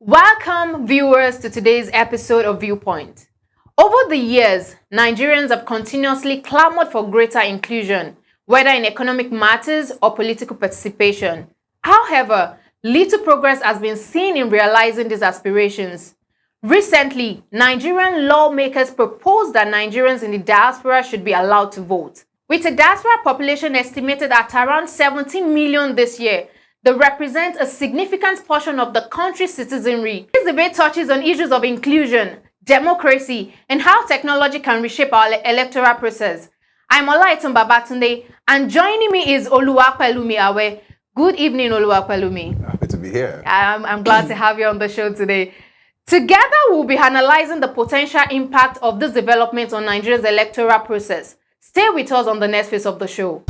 Welcome, viewers, to today's episode of Viewpoint. Over the years, Nigerians have continuously clamored for greater inclusion, whether in economic matters or political participation. However, little progress has been seen in realizing these aspirations. Recently, Nigerian lawmakers proposed that Nigerians in the diaspora should be allowed to vote. With a diaspora population estimated at around 17 million this year, they represent a significant portion of the country's citizenry. This debate touches on issues of inclusion, democracy, and how technology can reshape our electoral process. I'm Olaitan Babatunde, and joining me is Oluwapelumi Awe. Good evening, Oluwapelumi. Happy to be here. I'm glad to have you on the show today. Together, we'll be analyzing the potential impact of this development on Nigeria's electoral process. Stay with us on the next phase of the show.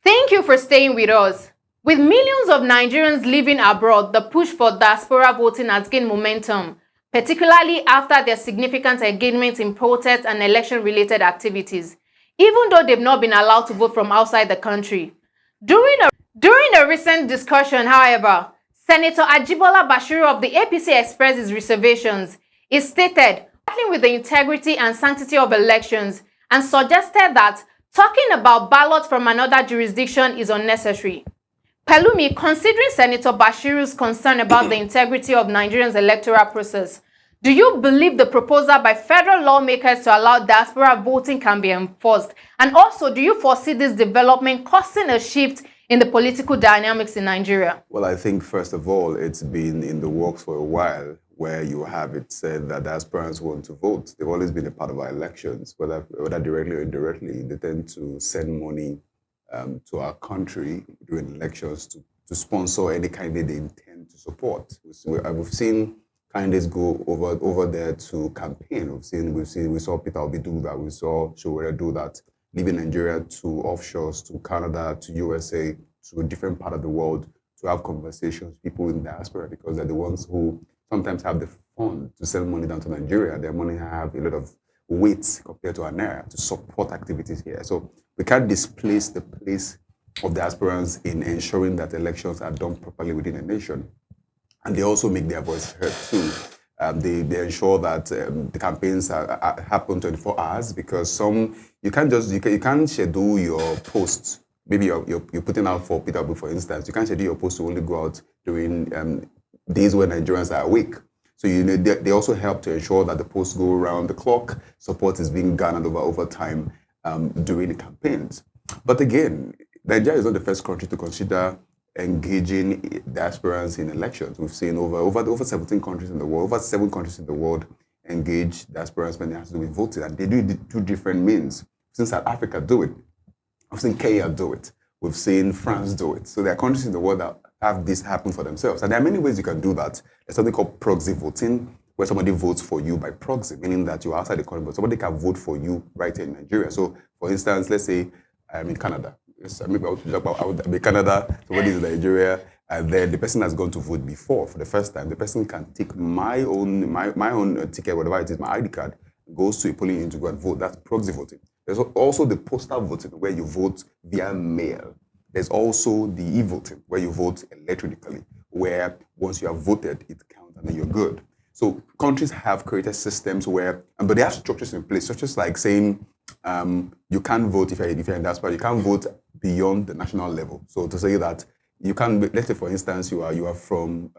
Thank you for staying with us. With millions of Nigerians living abroad, the push for diaspora voting has gained momentum, particularly after their significant engagement in protests and election-related activities, even though they've not been allowed to vote from outside the country. During a recent discussion, however, Senator Ajibola Bashiru of the APC expressed his reservations. He stated, battling with the integrity and sanctity of elections, and suggested that talking about ballots from another jurisdiction is unnecessary. Pelumi, considering Senator Bashiru's concern about the integrity of Nigeria's electoral process, do you believe the proposal by federal lawmakers to allow diaspora voting can be enforced? And also, do you foresee this development causing a shift in the political dynamics in Nigeria? Well, I think, first of all, it's been in the works for a while where you have it said that diasporans want to vote. They've always been a part of our elections, whether directly or indirectly. They tend to send money to our country during elections to sponsor any candidate they intend to support. We've seen candidates go over there to campaign. We saw Peter Obi do that. We saw Showore do that, leaving Nigeria to offshores, to Canada, to USA, to a different part of the world to have conversations with people in diaspora, because they're the ones who sometimes have the fund to send money down to Nigeria. Their money have a lot of weight compared to our naira to support activities here. So we can't displace the place of diasporans in ensuring that elections are done properly within a nation. And they also make their voice heard too. They ensure that the campaigns happen 24 hours, because you can't schedule your posts. Maybe you're putting out for Peter Obi, for instance. You can't schedule your post to only go out during days when Nigerians are awake. So they also help to ensure that the posts go around the clock. Support is being garnered over time during the campaigns. But again, Nigeria is not the first country to consider engaging diasporans in elections. We've seen over 17 countries in the world, over 7 countries in the world engage diasporans when it has to do with voting, and they do it through different means. We've seen South Africa do it. We've seen Kenya do it. We've seen France do it. So there are countries in the world that have this happen for themselves. And there are many ways you can do that. There's something called proxy voting, where somebody votes for you by proxy, meaning that you're outside the country, but somebody can vote for you right here in Nigeria. So, for instance, let's say I'm in Canada. Maybe I would be in Canada, somebody's in Nigeria, and then the person has gone to vote before for the first time. The person can take my own ticket, whatever it is, my ID card, goes to a polling unit to go and vote. That's proxy voting. There's also the postal voting, where you vote via mail. There's also the e-voting, where you vote electronically, where once you have voted, it counts and then you're good. So countries have created systems but they have structures in place, such as like saying you can't vote if you're in diaspora, you can't vote beyond the national level. So to say that you can, let's say for instance, you are from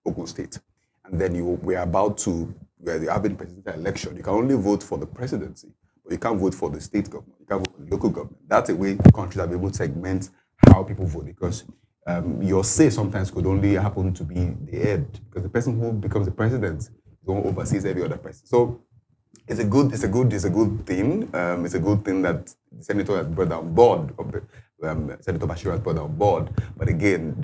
Ogun State, and then we're having presidential election. You can only vote for the presidency, but you can't vote for the state government. You can't vote for the local government. That's a way countries have been able to segment how people vote, because your say sometimes could only happen to be the head, because the person who becomes the president is the one who oversees every other person. So it's a good thing. It's a good thing that the senator has brought on board. Senator Bashiru has brought on board. But again,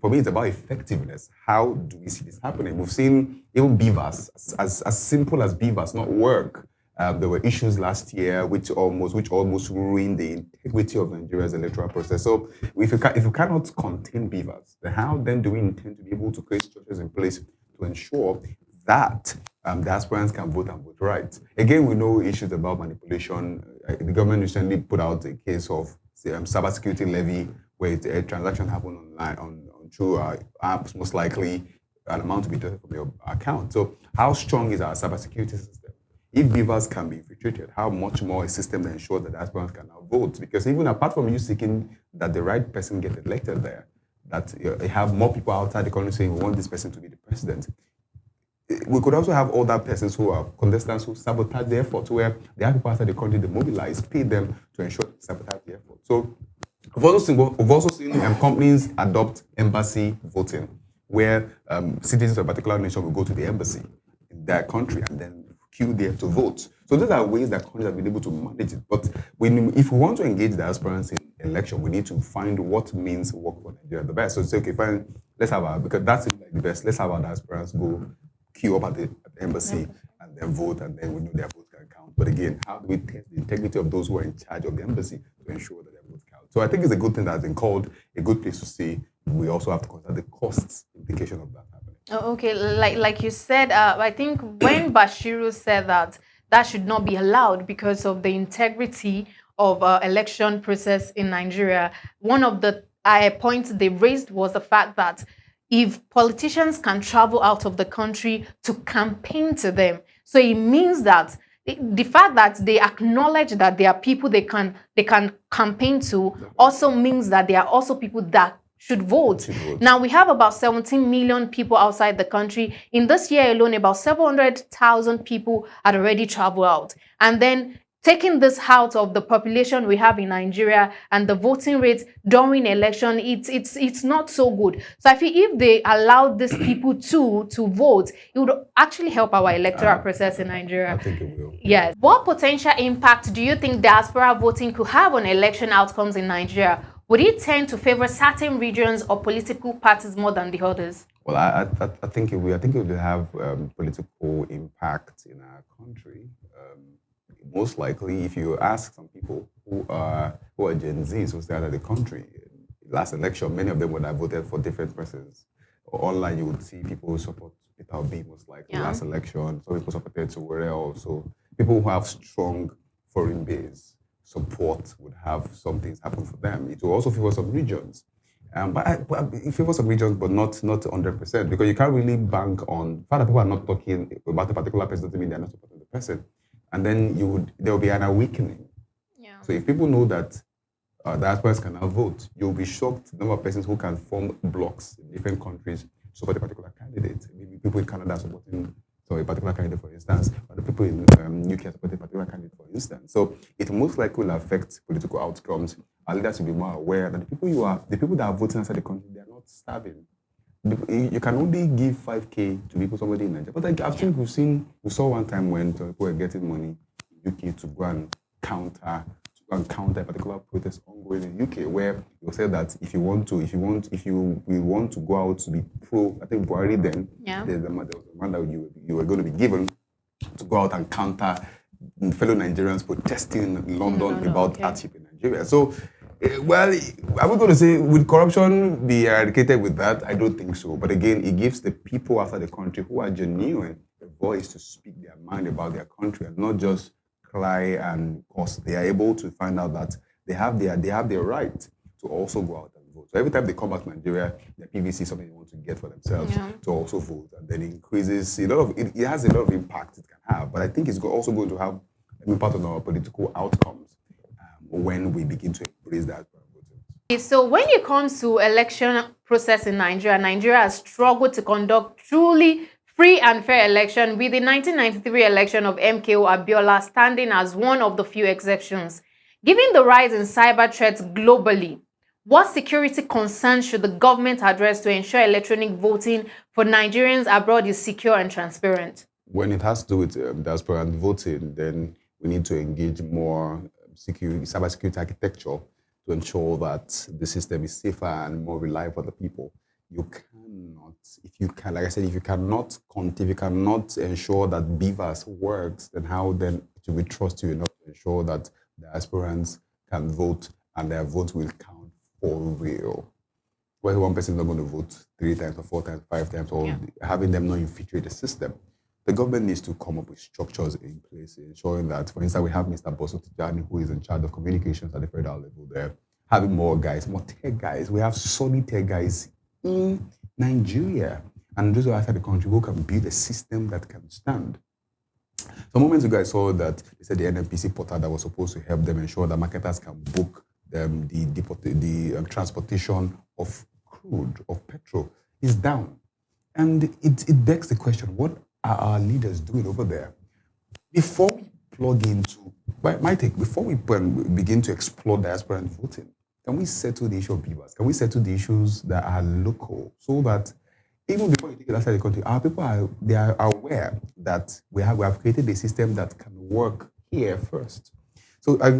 for me, it's about effectiveness. How do we see this happening? We've seen even beavers, as simple as beavers, not work. There were issues last year which almost ruined the integrity of Nigeria's electoral process. So if you cannot contain beavers, then how then do we intend to be able to create structures in place to ensure that diasporans can vote and vote right? Again, we know issues about manipulation. The government recently put out a case of cybersecurity levy, where a transaction happened online through apps, most likely an amount to be deducted from your account. So how strong is our cybersecurity system? If beavers can be infiltrated, how much more a system that ensures that diasporans can now vote? Because even apart from you seeking that the right person get elected there, that you have more people outside the country saying we want this person to be the president. We could also have other persons who are contestants who sabotage the effort, where they have people outside the country, they mobilize, pay them to ensure they sabotage the effort. So we've also seen companies adopt embassy voting, where citizens of a particular nation will go to the embassy in their country and then queue there to vote. So those are ways that countries have been able to manage it. But if we want to engage diasporans in election, we need to find what means work for Nigeria the best. So say, okay, fine, because that's like the best. Let's have our diasporans go queue up at the embassy and then vote, and then we know their votes can count. But again, how do we test the integrity of those who are in charge of the embassy to ensure that their votes count? So I think it's a good thing that has been called a good place to see. We also have to consider the costs implication of that happening. Oh, okay, like you said, I think when Bashiru said that should not be allowed because of the integrity of election process in Nigeria, one of the points they raised was the fact that if politicians can travel out of the country to campaign to them, so it means that the fact that they acknowledge that there are people they can campaign to also means that there are also people that should vote. Now, we have about 17 million people outside the country. In this year alone, about 700,000 people had already traveled out. And then taking this out of the population we have in Nigeria and the voting rate during election, it's not so good. So I feel if they allow these people to vote, it would actually help our electoral process in Nigeria. I think it will. Yes. What potential impact do you think diaspora voting could have on election outcomes in Nigeria? Would it tend to favor certain regions or political parties more than the others? Well, I think it will. I think it will have political impact in our country. Most likely, if you ask some people who are Gen Zs who stay out of the country, last election, many of them would have voted for different persons. Or online, you would see people who support Peter Obi, most likely, last election. Some people supported Sowore also. People who have strong foreign base support would have some things happen for them. It will also favor some regions. But it favors some regions, but not 100%, because you can't really bank on, father people are not talking about a particular person, doesn't mean they're not supporting the person. And then there will be an awakening. Yeah. So if people know that diasporans can now vote, you'll be shocked the number of persons who can form blocks in different countries to support a particular candidate. Maybe people in Canada supporting a particular candidate, for instance, or the people in UK supporting a particular candidate, for instance. So it most likely will affect political outcomes. Our leaders will be more aware that the people that are voting outside the country, they are not starving. You can only give 5K to people, somebody in Nigeria. But I think we saw one time when people were getting money in UK to go and counter a particular protest ongoing in UK, where you said that if you want to go out to be pro, I think Buhari then, there was a man that you were going to be given to go out and counter fellow Nigerians protesting in London about hardship in Nigeria. So, well, are we going to say, will corruption be eradicated with that? I don't think so. But again, it gives the people outside the country who are genuine a voice to speak their mind about their country and not just cry, and because they are able to find out that they have their right to also go out and vote. So every time they come back to Nigeria, their PVC is something they want to get for themselves to also vote, and then it increases it has a lot of impact it can have. But I think it's also going to have an impact on our political outcomes when we begin to embrace that. So when it comes to election process in Nigeria has struggled to conduct truly free and fair election, with the 1993 election of MKO Abiola standing as one of the few exceptions. Given the rise in cyber threats globally, what security concerns should the government address to ensure electronic voting for Nigerians abroad is secure and transparent? When it has to do with diaspora and voting, then we need to engage more cybersecurity architecture to ensure that the system is safer and more reliable for the people. you cannot, if you can, like I said, if you cannot ensure that Beavers works, then how then do we trust you enough to ensure that the aspirants can vote and their vote will count for real? Where one person is not going to vote 3 times or 4 times, 5 times, or having them not infiltrate the system. The government needs to come up with structures in place, ensuring that, for instance, we have Mr. Bosso Tijani, who is in charge of communications at the federal level there, having more guys, more tech guys. We have solid tech guys in Nigeria. And those who are outside the country who can build a system that can stand. Some moments ago, I saw that they said the NNPC portal that was supposed to help them ensure that marketers can book the transportation of crude, of petrol, is down. And it begs the question, what are our leaders doing over there? Before we plug into, before we begin to explore diaspora and voting, can we settle the issue of beavers? Can we settle the issues that are local so that even before you take it outside the country, our people are aware that we have created a system that can work here first. So our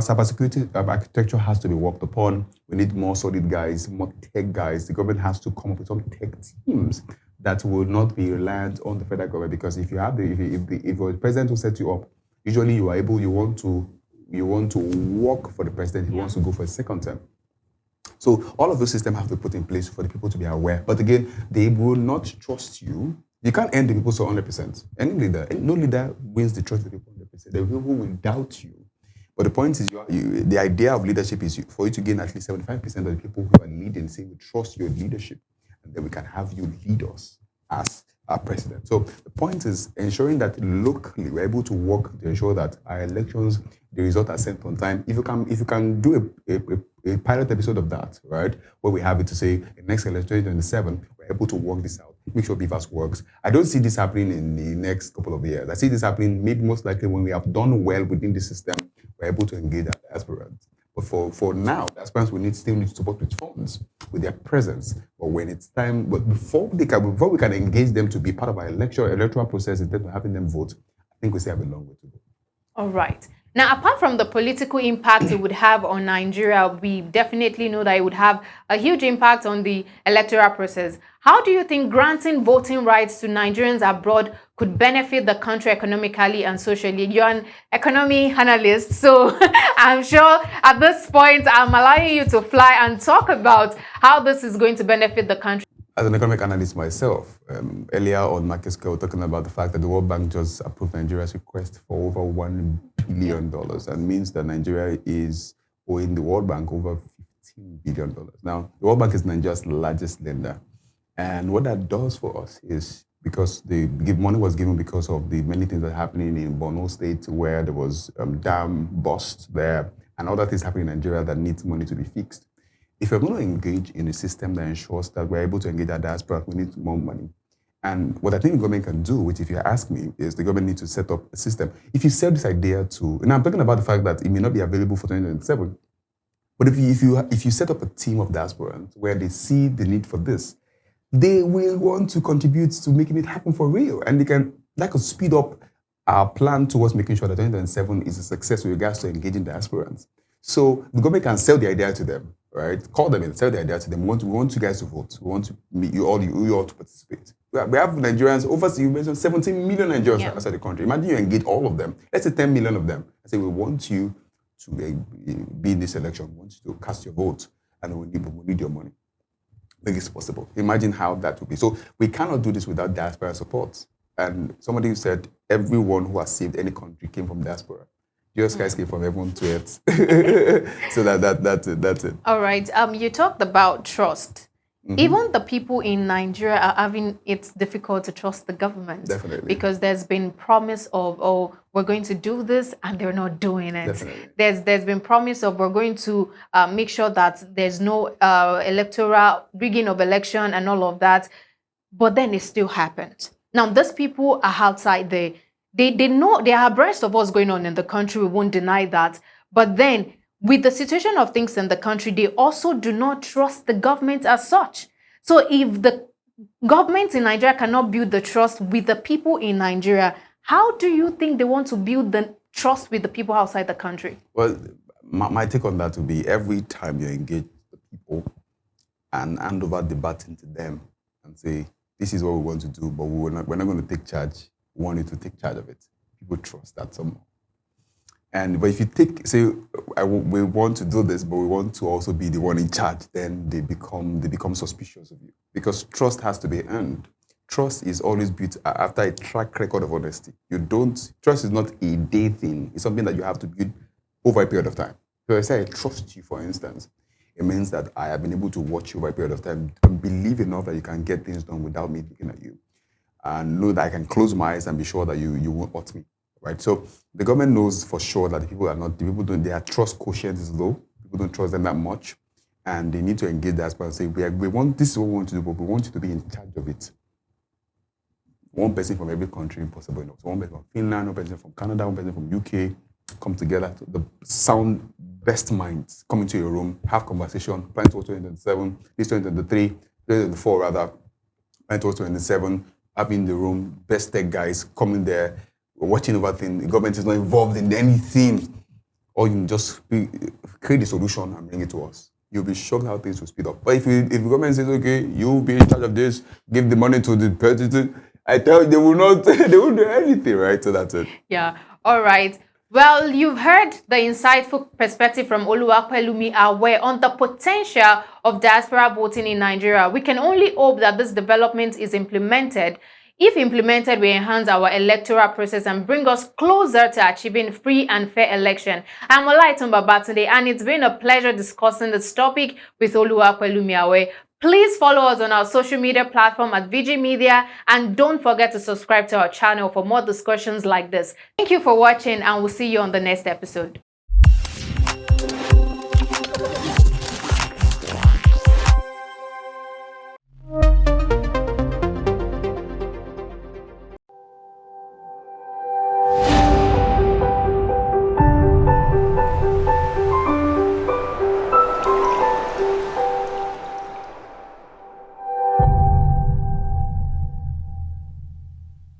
cybersecurity architecture has to be worked upon. We need more solid guys, more tech guys. The government has to come up with some tech teams that will not be reliant on the federal government. Because if you have if the president will set you up, usually you want to work for the president. He wants to go for a second term. So all of those systems have to be put in place for the people to be aware. But again, they will not trust you. You can't end the people so 100%. No leader wins the trust of the people 100%. The people will doubt you. But the point is, the idea of leadership is for you to gain at least 75% of the people who are leading, saying we trust your leadership, and then we can have you lead us as our president. So the point is ensuring that locally we're able to work to ensure that our elections, the results are sent on time. If you can do a pilot episode of that, right, where we have it to say in next election 2027, we're able to work this out, make sure BVAS works. I don't see this happening in the next couple of years. I see this happening maybe most likely when we have done well within the system, we're able to engage our aspirants. But for now, the aspirants still need support with funds, with their presence. But when it's time, but before we can engage them to be part of our electoral process instead of having them vote, I think we still have a long way to go. All right. Now, apart from the political impact it would have on Nigeria, we definitely know that it would have a huge impact on the electoral process. How do you think granting voting rights to Nigerians abroad could benefit the country economically and socially? You're an economy analyst, so I'm sure at this point I'm allowing you to fly and talk about how this is going to benefit the country. As an economic analyst myself, earlier on Market Scale, talking about the fact that the World Bank just approved Nigeria's request for over $1 billion, and means that Nigeria is owing the World Bank over $15 billion. Now, the World Bank is Nigeria's largest lender. And what that does for us is, because the money was given because of the many things that are happening in Borno State, where there was dam bust there, and other things happening in Nigeria that needs money to be fixed. If you're going to engage in a system that ensures that we're able to engage our diaspora, we need more money. And what I think the government can do, which if you ask me, is the government needs to set up a system. If you sell this idea to, and I'm talking about the fact that it may not be available for 2027, but if you set up a team of diasporans where they see the need for this, they will want to contribute to making it happen for real. And that could speed up our plan towards making sure that 2027 is a success with regards to engaging diasporans. So the government can sell the idea to them, right? Call them and sell the idea to them. We want you guys to vote. We want to meet you all to participate. We have Nigerians, you mentioned 17 million Nigerians outside the country. Imagine you engage all of them. Let's say 10 million of them. I say we want you to be in this election. We want you to cast your vote, and we need your money. I think it's possible. Imagine how that would be. So we cannot do this without diaspora support. And somebody said everyone who has saved any country came from diaspora. Jesus Christ came from heaven to earth. So that's it. All right. You talked about trust. Mm-hmm. Even the people in Nigeria are having it difficult to trust the government. Definitely. Because there's been promise of, we're going to do this, and they're not doing it. Definitely. There's been promise of, we're going to make sure that there's no electoral rigging of election and all of that. But then it still happened. Now, those people are outside there. They know, they are abreast of what's going on in the country. We won't deny that. But then, with the situation of things in the country, they also do not trust the government as such. So if the government in Nigeria cannot build the trust with the people in Nigeria, how do you think they want to build the trust with the people outside the country? Well, my take on that would be every time you engage the people and hand over the baton to them and say, this is what we want to do, but we're not going to take charge. We want you to take charge of it. People trust that somehow. But if you say, we want to do this, but we want to also be the one in charge, then they become suspicious of you, because trust has to be earned. Trust is always built after a track record of honesty. Trust is not a day thing. It's something that you have to build over a period of time. So I say I trust you, for instance. It means that I have been able to watch you over a period of time, believe enough that you can get things done without me looking at you, and know that I can close my eyes and be sure that you won't hurt me, right? So the government knows for sure that their trust quotient is low. People don't trust them that much, and they need to engage diaspora and say, this is what we want to do, but we want you to be in charge of it. One person from every country possible enough. So one person from Finland, one person from Canada, one person from UK, come together, the sound best minds come into your room, have conversation, plan towards 2027, this 2023, 2024 rather, plan towards 2027, having the room, best tech guys coming there, watching over things. The government is not involved in anything. Or you can just create a solution and bring it to us. You'll be shocked how things will speed up. But if the government says, okay, you'll be in charge of this, give the money to the president, I tell you, they won't do anything, right? So that's it. Yeah, all right. Well, you've heard the insightful perspective from Oluwapelumi Awe on the potential of diaspora voting in Nigeria. We can only hope that this development is implemented. If implemented, we enhance our electoral process and bring us closer to achieving free and fair election. I'm Olaitumba Batunde, and it's been a pleasure discussing this topic with Oluwapelumi Awe. Please follow us on our social media platform at Veegil Media, and don't forget to subscribe to our channel for more discussions like this. Thank you for watching, and we'll see you on the next episode.